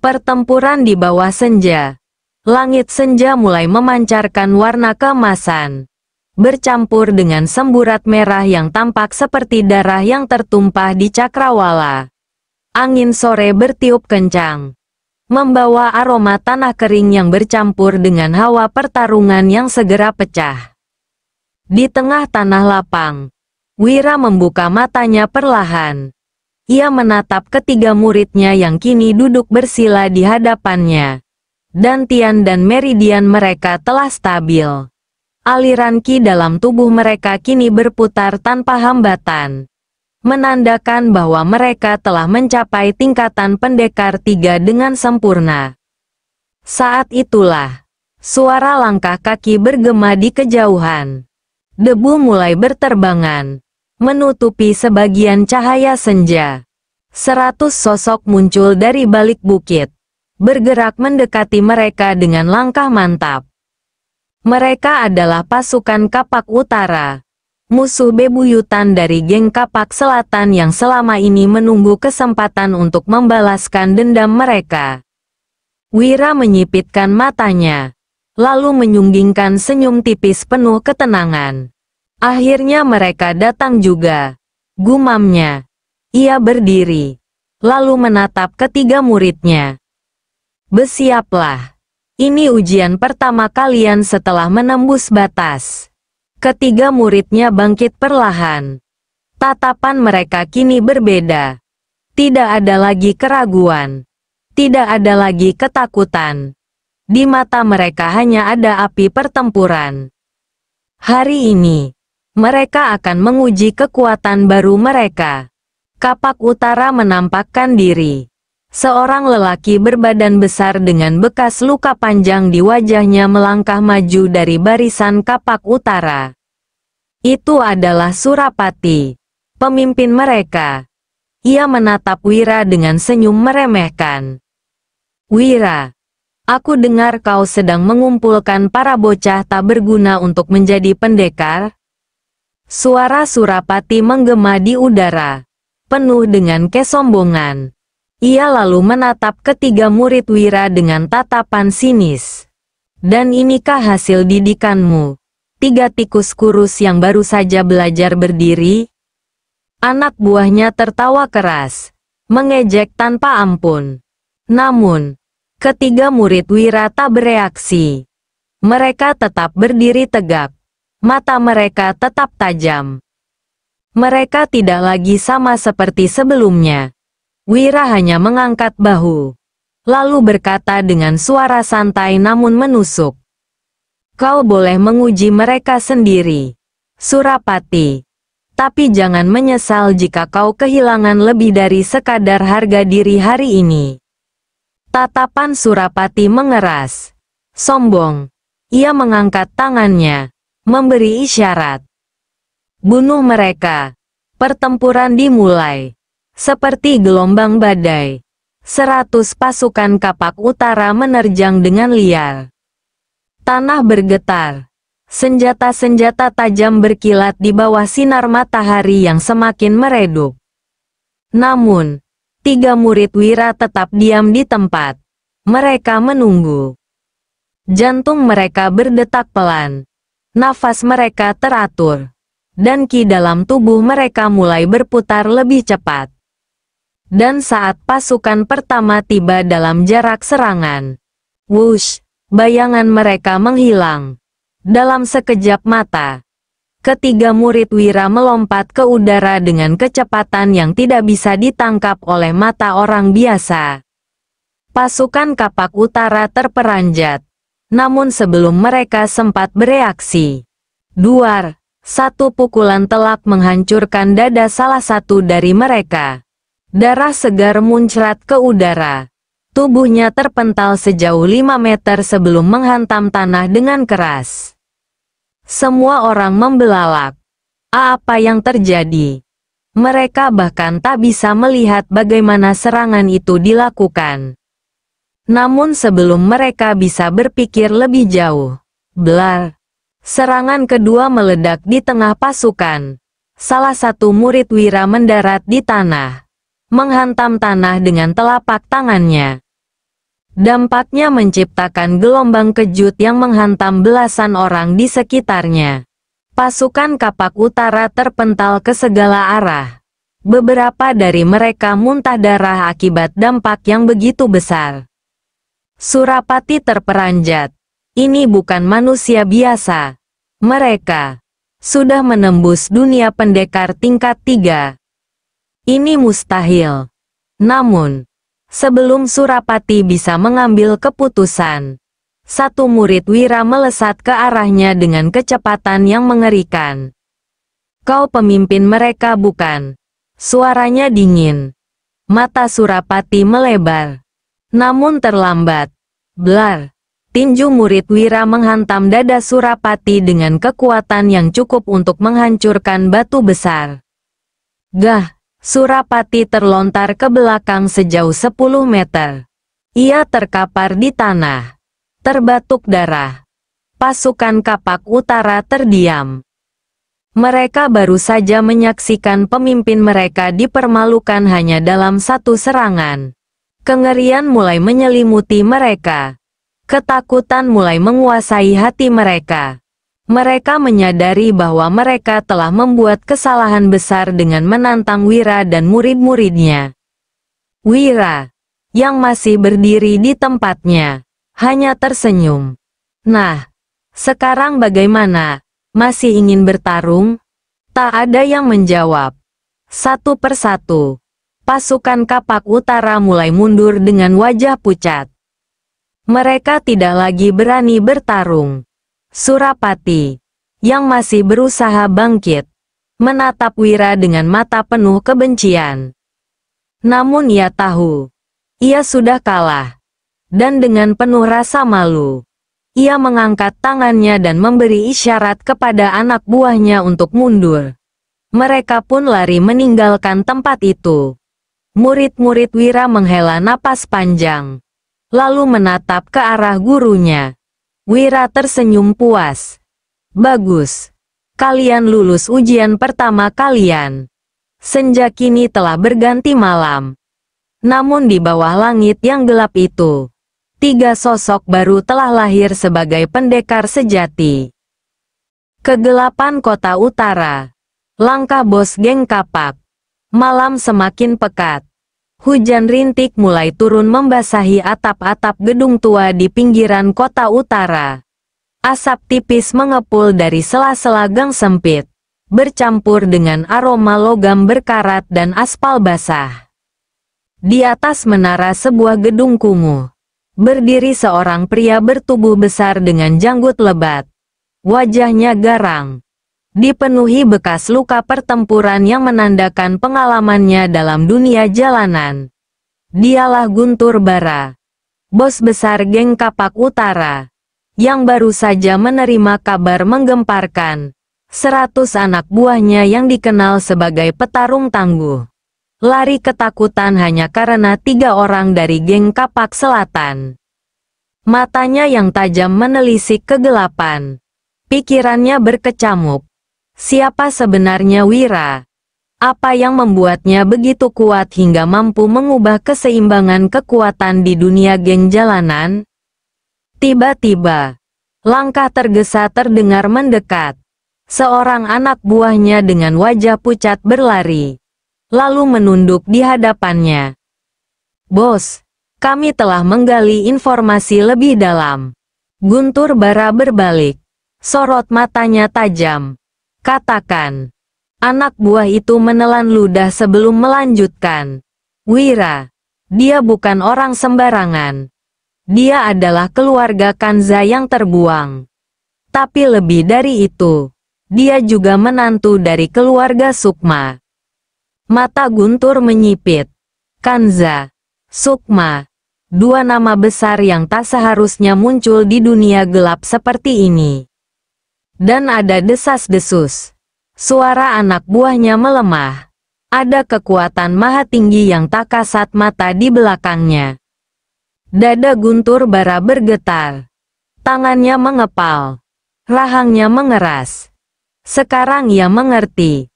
Pertempuran di bawah senja. Langit senja mulai memancarkan warna keemasan, bercampur dengan semburat merah yang tampak seperti darah yang tertumpah di cakrawala. Angin sore bertiup kencang, membawa aroma tanah kering yang bercampur dengan hawa pertarungan yang segera pecah. Di tengah tanah lapang, Wira membuka matanya perlahan. Ia menatap ketiga muridnya yang kini duduk bersila di hadapannya. Dantian dan meridian mereka telah stabil. Aliran ki dalam tubuh mereka kini berputar tanpa hambatan, menandakan bahwa mereka telah mencapai tingkatan pendekar 3 dengan sempurna. Saat itulah, suara langkah kaki bergema di kejauhan. Debu mulai berterbangan, menutupi sebagian cahaya senja. 100 sosok muncul dari balik bukit, bergerak mendekati mereka dengan langkah mantap. Mereka adalah pasukan Kapak Utara, musuh bebuyutan dari geng Kapak Selatan yang selama ini menunggu kesempatan untuk membalaskan dendam mereka. Wira menyipitkan matanya, lalu menyunggingkan senyum tipis penuh ketenangan. Akhirnya mereka datang juga, gumamnya. Ia berdiri, lalu menatap ketiga muridnya. Bersiaplah. Ini ujian pertama kalian setelah menembus batas. Ketiga muridnya bangkit perlahan. Tatapan mereka kini berbeda. Tidak ada lagi keraguan. Tidak ada lagi ketakutan. Di mata mereka hanya ada api pertempuran. Hari ini, mereka akan menguji kekuatan baru mereka. Kapak Utara menampakkan diri. Seorang lelaki berbadan besar dengan bekas luka panjang di wajahnya melangkah maju dari barisan Kapak Utara. Itu adalah Surapati, pemimpin mereka. Ia menatap Wira dengan senyum meremehkan. Wira, aku dengar kau sedang mengumpulkan para bocah tak berguna untuk menjadi pendekar. Suara Surapati menggema di udara, penuh dengan kesombongan. Ia lalu menatap ketiga murid Wira dengan tatapan sinis. Dan inikah hasil didikanmu? 3 tikus kurus yang baru saja belajar berdiri? Anak buahnya tertawa keras, mengejek tanpa ampun. Namun, ketiga murid Wira tak bereaksi. Mereka tetap berdiri tegak. Mata mereka tetap tajam. Mereka tidak lagi sama seperti sebelumnya. Wira hanya mengangkat bahu, lalu berkata dengan suara santai namun menusuk. Kau boleh menguji mereka sendiri, Surapati. Tapi jangan menyesal jika kau kehilangan lebih dari sekadar harga diri hari ini. Tatapan Surapati mengeras. Sombong. Ia mengangkat tangannya, memberi isyarat. Bunuh mereka. Pertempuran dimulai. Seperti gelombang badai, 100 pasukan Kapak Utara menerjang dengan liar. Tanah bergetar. Senjata-senjata tajam berkilat di bawah sinar matahari yang semakin meredup. Namun, 3 murid Wira tetap diam di tempat. Mereka menunggu. Jantung mereka berdetak pelan. Nafas mereka teratur. Dan ki dalam tubuh mereka mulai berputar lebih cepat. Dan saat pasukan pertama tiba dalam jarak serangan, wush, bayangan mereka menghilang. Dalam sekejap mata, ketiga murid Wira melompat ke udara dengan kecepatan yang tidak bisa ditangkap oleh mata orang biasa. Pasukan Kapak Utara terperanjat, namun sebelum mereka sempat bereaksi, duar, satu pukulan telak menghancurkan dada salah satu dari mereka. Darah segar muncrat ke udara. Tubuhnya terpental sejauh 5 meter sebelum menghantam tanah dengan keras. Semua orang membelalak. Apa yang terjadi? Mereka bahkan tak bisa melihat bagaimana serangan itu dilakukan. Namun sebelum mereka bisa berpikir lebih jauh, blar, serangan kedua meledak di tengah pasukan. Salah satu murid Wira mendarat di tanah, menghantam tanah dengan telapak tangannya. Dampaknya menciptakan gelombang kejut yang menghantam belasan orang di sekitarnya. Pasukan Kapak Utara terpental ke segala arah. Beberapa dari mereka muntah darah akibat dampak yang begitu besar. Surapati terperanjat. Ini bukan manusia biasa. Mereka sudah menembus dunia pendekar tingkat 3. Ini mustahil. Namun, sebelum Surapati bisa mengambil keputusan, satu murid Wira melesat ke arahnya dengan kecepatan yang mengerikan. Kau pemimpin mereka bukan? Suaranya dingin. Mata Surapati melebar. Namun terlambat. Blar. Tinju murid Wira menghantam dada Surapati dengan kekuatan yang cukup untuk menghancurkan batu besar. Gah! Surapati terlontar ke belakang sejauh 10 meter. Ia terkapar di tanah. Terbatuk darah. Pasukan Kapak Utara terdiam. Mereka baru saja menyaksikan pemimpin mereka dipermalukan hanya dalam satu serangan. Kengerian mulai menyelimuti mereka. Ketakutan mulai menguasai hati mereka. Mereka menyadari bahwa mereka telah membuat kesalahan besar dengan menantang Wira dan murid-muridnya. Wira, yang masih berdiri di tempatnya, hanya tersenyum. Nah, sekarang bagaimana? Masih ingin bertarung? Tak ada yang menjawab. Satu persatu, pasukan Kapak Utara mulai mundur dengan wajah pucat. Mereka tidak lagi berani bertarung. Surapati, yang masih berusaha bangkit, menatap Wira dengan mata penuh kebencian. Namun ia tahu, ia sudah kalah. Dan dengan penuh rasa malu, ia mengangkat tangannya dan memberi isyarat kepada anak buahnya untuk mundur. Mereka pun lari meninggalkan tempat itu. Murid-murid Wira menghela napas panjang, lalu menatap ke arah gurunya. Wira tersenyum puas. Bagus. Kalian lulus ujian pertama kalian. Senja kini telah berganti malam. Namun di bawah langit yang gelap itu, 3 sosok baru telah lahir sebagai pendekar sejati. Kegelapan kota utara. Langkah bos geng Kapak. Malam semakin pekat. Hujan rintik mulai turun membasahi atap-atap gedung tua di pinggiran kota utara. Asap tipis mengepul dari sela-sela gang sempit, bercampur dengan aroma logam berkarat dan aspal basah. Di atas menara sebuah gedung kumuh, berdiri seorang pria bertubuh besar dengan janggut lebat. Wajahnya garang, dipenuhi bekas luka pertempuran yang menandakan pengalamannya dalam dunia jalanan. Dialah Guntur Bara, bos besar geng Kapak Utara, yang baru saja menerima kabar menggemparkan. 100 anak buahnya yang dikenal sebagai petarung tangguh lari ketakutan hanya karena 3 orang dari geng Kapak Selatan. Matanya yang tajam menelisik kegelapan. Pikirannya berkecamuk. Siapa sebenarnya Wira? Apa yang membuatnya begitu kuat hingga mampu mengubah keseimbangan kekuatan di dunia geng jalanan? Tiba-tiba, langkah tergesa terdengar mendekat. Seorang anak buahnya dengan wajah pucat berlari, lalu menunduk di hadapannya. Bos, kami telah menggali informasi lebih dalam. Guntur Bara berbalik, sorot matanya tajam. Katakan. Anak buah itu menelan ludah sebelum melanjutkan. Wira, dia bukan orang sembarangan. Dia adalah keluarga Kanza yang terbuang. Tapi lebih dari itu, dia juga menantu dari keluarga Sukma. Mata Guntur menyipit. Kanza, Sukma, 2 nama besar yang tak seharusnya muncul di dunia gelap seperti ini. Dan ada desas-desus. Suara anak buahnya melemah. Ada kekuatan maha tinggi yang tak kasat mata di belakangnya. Dada Guntur Bara bergetar. Tangannya mengepal. Rahangnya mengeras. Sekarang ia mengerti.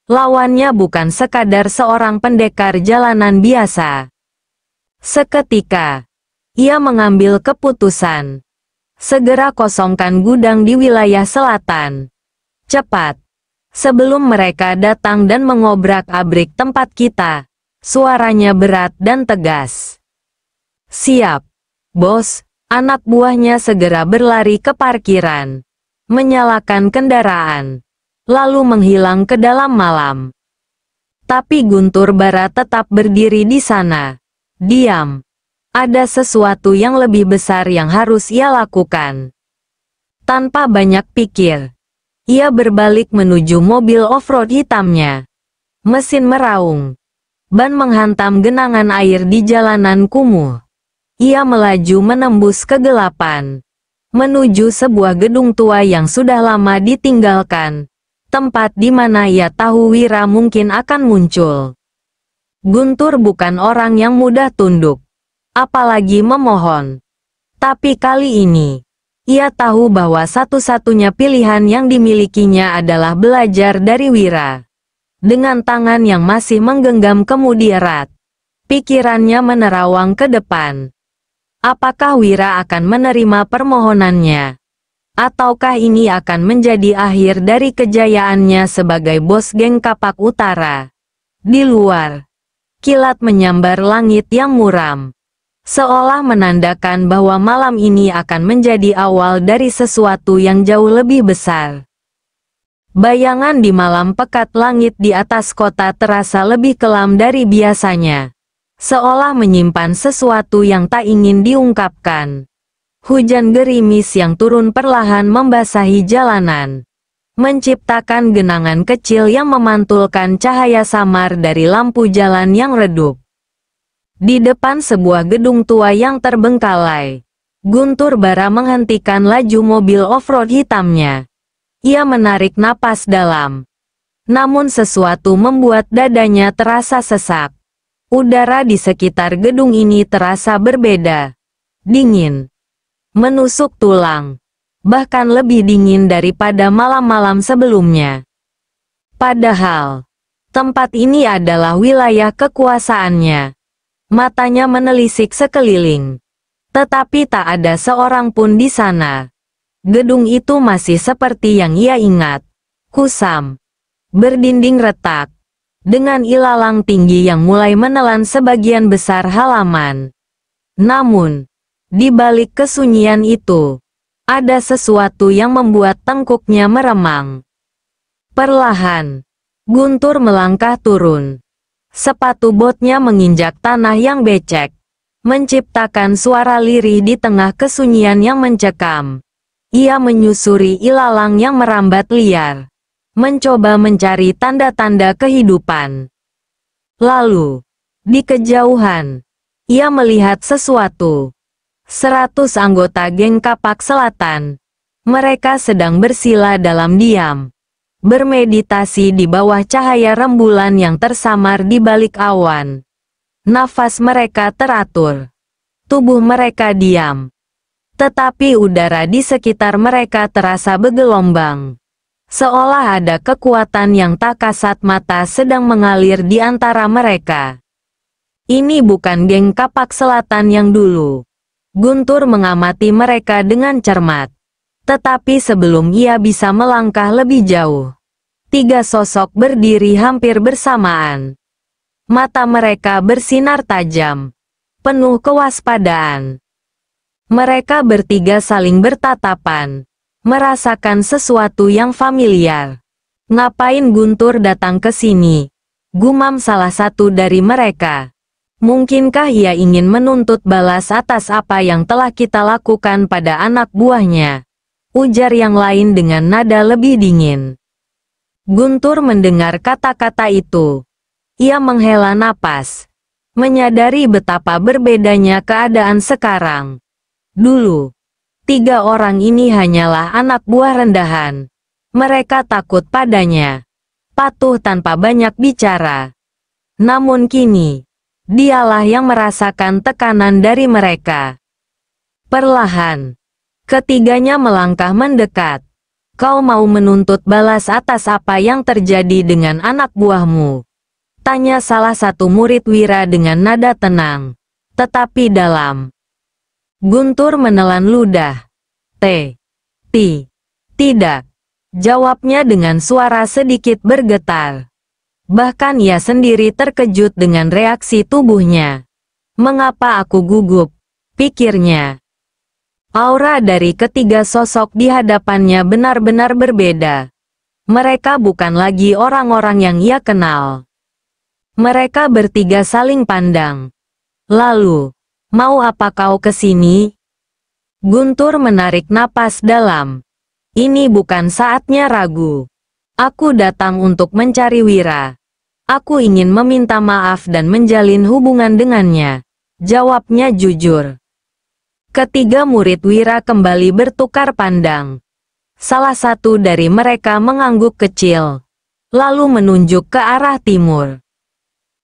Lawannya bukan sekadar seorang pendekar jalanan biasa. Seketika, Ia mengambil keputusan. Segera kosongkan gudang di wilayah selatan. Cepat. Sebelum mereka datang dan mengobrak-abrik tempat kita. Suaranya berat dan tegas. Siap, bos. Anak buahnya segera berlari ke parkiran. Menyalakan kendaraan. Lalu menghilang ke dalam malam. Tapi Guntur Bara tetap berdiri di sana. Diam. Ada sesuatu yang lebih besar yang harus ia lakukan. Tanpa banyak pikir, ia berbalik menuju mobil off-road hitamnya. Mesin meraung. Ban menghantam genangan air di jalanan kumuh. Ia melaju menembus kegelapan. Menuju sebuah gedung tua yang sudah lama ditinggalkan. Tempat di mana ia tahu Wira mungkin akan muncul. Guntur bukan orang yang mudah tunduk. Apalagi memohon. Tapi kali ini, ia tahu bahwa satu-satunya pilihan yang dimilikinya adalah belajar dari Wira. Dengan tangan yang masih menggenggam kemudi erat, pikirannya menerawang ke depan. Apakah Wira akan menerima permohonannya? Ataukah ini akan menjadi akhir dari kejayaannya sebagai bos geng Kapak Utara? Di luar, kilat menyambar langit yang muram. Seolah menandakan bahwa malam ini akan menjadi awal dari sesuatu yang jauh lebih besar. Bayangan di malam pekat langit di atas kota terasa lebih kelam dari biasanya. Seolah menyimpan sesuatu yang tak ingin diungkapkan. Hujan gerimis yang turun perlahan membasahi jalanan. Menciptakan genangan kecil yang memantulkan cahaya samar dari lampu jalan yang redup. Di depan sebuah gedung tua yang terbengkalai, Guntur Bara menghentikan laju mobil off-road hitamnya. Ia menarik napas dalam. Namun sesuatu membuat dadanya terasa sesak. Udara di sekitar gedung ini terasa berbeda. Dingin. Menusuk tulang. Bahkan lebih dingin daripada malam-malam sebelumnya. Padahal, tempat ini adalah wilayah kekuasaannya. Matanya menelisik sekeliling. Tetapi tak ada seorang pun di sana. Gedung itu masih seperti yang ia ingat. Kusam. Berdinding retak. Dengan ilalang tinggi yang mulai menelan sebagian besar halaman. Namun, di balik kesunyian itu, ada sesuatu yang membuat tengkuknya meremang. Perlahan, Guntur melangkah turun. Sepatu botnya menginjak tanah yang becek, menciptakan suara lirih di tengah kesunyian yang mencekam. Ia menyusuri ilalang yang merambat liar, mencoba mencari tanda-tanda kehidupan. Lalu, di kejauhan, ia melihat sesuatu. 100 anggota geng Kapak Selatan. Mereka sedang bersila dalam diam. Bermeditasi di bawah cahaya rembulan yang tersamar di balik awan. Nafas mereka teratur. Tubuh mereka diam. Tetapi udara di sekitar mereka terasa bergelombang. Seolah ada kekuatan yang tak kasat mata sedang mengalir di antara mereka. Ini bukan geng Kapak Selatan yang dulu. Guntur mengamati mereka dengan cermat. Tetapi sebelum ia bisa melangkah lebih jauh, 3 sosok berdiri hampir bersamaan. Mata mereka bersinar tajam, penuh kewaspadaan. Mereka bertiga saling bertatapan, merasakan sesuatu yang familiar. Ngapain Guntur datang ke sini? Gumam salah satu dari mereka. Mungkinkah ia ingin menuntut balas atas apa yang telah kita lakukan pada anak buahnya? Ujar yang lain dengan nada lebih dingin. Guntur mendengar kata-kata itu. Ia menghela napas, menyadari betapa berbedanya keadaan sekarang. Dulu, 3 orang ini hanyalah anak buah rendahan. Mereka takut padanya, patuh tanpa banyak bicara. Namun kini, dialah yang merasakan tekanan dari mereka. Perlahan, ketiganya melangkah mendekat. Kau mau menuntut balas atas apa yang terjadi dengan anak buahmu? Tanya salah satu murid Wira dengan nada tenang, tetapi dalam. Guntur menelan ludah. Tidak. Jawabnya dengan suara sedikit bergetar. Bahkan ia sendiri terkejut dengan reaksi tubuhnya. Mengapa aku gugup? Pikirnya. Aura dari ketiga sosok di hadapannya benar-benar berbeda. Mereka bukan lagi orang-orang yang ia kenal. Mereka bertiga saling pandang. Lalu, mau apa kau kesini? Guntur menarik napas dalam. Ini bukan saatnya ragu. Aku datang untuk mencari Wira. Aku ingin meminta maaf dan menjalin hubungan dengannya. Jawabnya jujur. Ketiga murid Wira kembali bertukar pandang. Salah satu dari mereka mengangguk kecil, lalu menunjuk ke arah timur.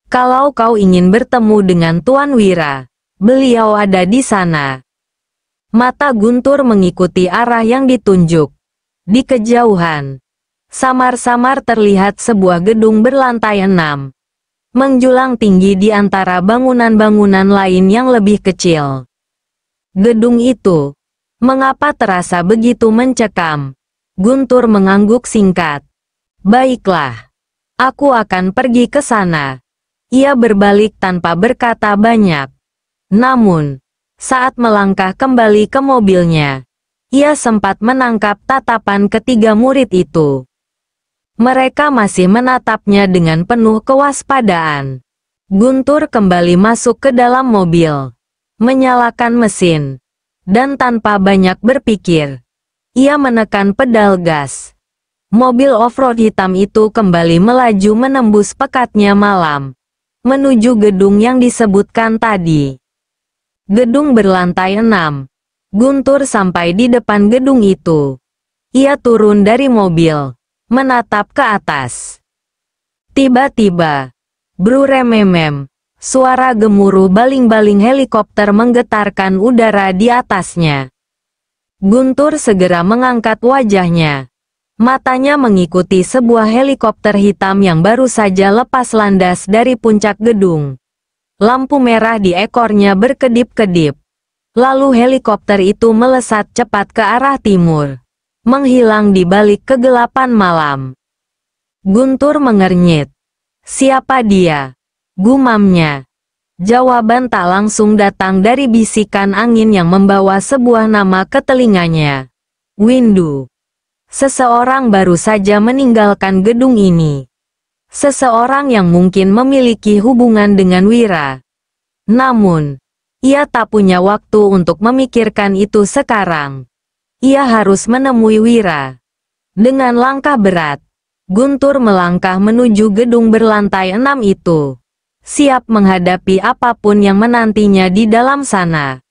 Kalau kau ingin bertemu dengan Tuan Wira, beliau ada di sana. Mata Guntur mengikuti arah yang ditunjuk. Di kejauhan, samar-samar terlihat sebuah gedung berlantai 6. Menjulang tinggi di antara bangunan-bangunan lain yang lebih kecil. Gedung itu, mengapa terasa begitu mencekam? Guntur mengangguk singkat. Baiklah, aku akan pergi ke sana. Ia berbalik tanpa berkata banyak. Namun, saat melangkah kembali ke mobilnya, ia sempat menangkap tatapan ketiga murid itu. Mereka masih menatapnya dengan penuh kewaspadaan. Guntur kembali masuk ke dalam mobil, menyalakan mesin, dan tanpa banyak berpikir, ia menekan pedal gas. Mobil off-road hitam itu kembali melaju menembus pekatnya malam, menuju gedung yang disebutkan tadi. Gedung berlantai 6. Guntur sampai di depan gedung itu. Ia turun dari mobil, menatap ke atas. Tiba-tiba, brurememem, suara gemuruh baling-baling helikopter menggetarkan udara di atasnya. Guntur segera mengangkat wajahnya. Matanya mengikuti sebuah helikopter hitam yang baru saja lepas landas dari puncak gedung. Lampu merah di ekornya berkedip-kedip. Lalu helikopter itu melesat cepat ke arah timur, menghilang di balik kegelapan malam. Guntur mengernyit. Siapa dia? Gumamnya. Jawaban tak langsung datang dari bisikan angin yang membawa sebuah nama ke telinganya. Windu. Seseorang baru saja meninggalkan gedung ini. Seseorang yang mungkin memiliki hubungan dengan Wira. Namun, ia tak punya waktu untuk memikirkan itu sekarang. Ia harus menemui Wira. Dengan langkah berat, Guntur melangkah menuju gedung berlantai 6 itu. Siap menghadapi apapun yang menantinya di dalam sana.